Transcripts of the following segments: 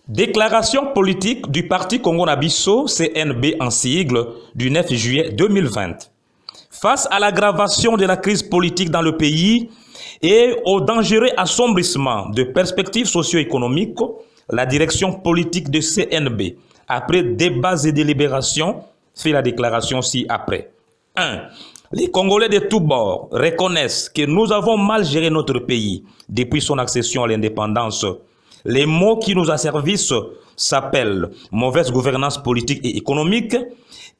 Déclaration politique du Parti Congo na Biso, CNB en sigle, du 9 juillet 2020. Face à l'aggravation de la crise politique dans le pays et au dangereux assombrissement de perspectives socio-économiques, la direction politique de CNB, après débats et délibérations, fait la déclaration ci-après. 1. Les Congolais de tous bords reconnaissent que nous avons mal géré notre pays depuis son accession à l'indépendance. Les mots qui nous asservissent s'appellent mauvaise gouvernance politique et économique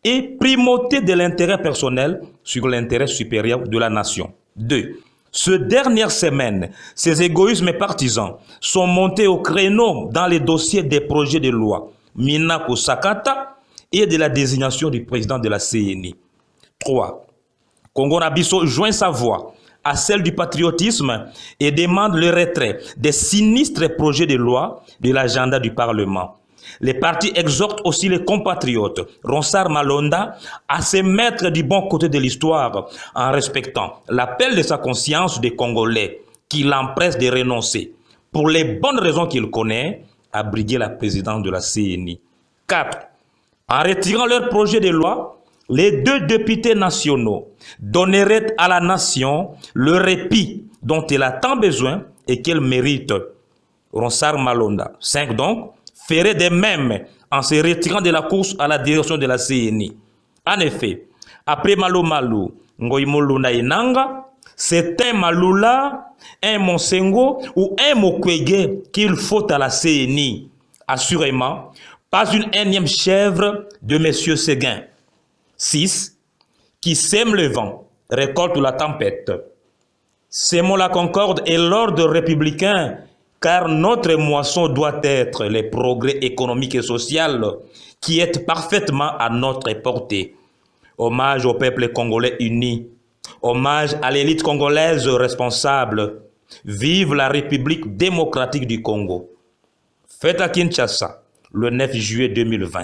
et primauté de l'intérêt personnel sur l'intérêt supérieur de la nation. 2. Ces dernières semaines, ces égoïsmes partisans sont montés au créneau dans les dossiers des projets de loi Minako Sakata et de la désignation du président de la CENI. 3. Congo na Biso joint sa voix à celle du patriotisme et demande le retrait des sinistres projets de loi de l'agenda du Parlement. Les partis exhortent aussi les compatriotes Ronsard Malonda à se mettre du bon côté de l'histoire en respectant l'appel de sa conscience des Congolais qui l'empresse de renoncer, pour les bonnes raisons qu'il connaît, à briguer la présidence de la CENI. 4. En retirant leur projet de loi, les deux députés nationaux donneraient à la nation le répit dont elle a tant besoin et qu'elle mérite. Ronsard Malonda, 5 donc, ferait de même en se retirant de la course à la direction de la CENI. En effet, après Malo Malou, Ngoïmoluna Inanga, c'est un Maloula, un Monsengo ou un Mokwege qu'il faut à la CENI. Assurément, pas une énième chèvre de M. Séguin. 6. Qui sème le vent, récolte la tempête. Sémons la concorde et l'ordre républicain, car notre moisson doit être les progrès économiques et sociaux qui est parfaitement à notre portée. Hommage au peuple congolais uni. Hommage à l'élite congolaise responsable. Vive la République démocratique du Congo. Fête à Kinshasa, le 9 juillet 2020.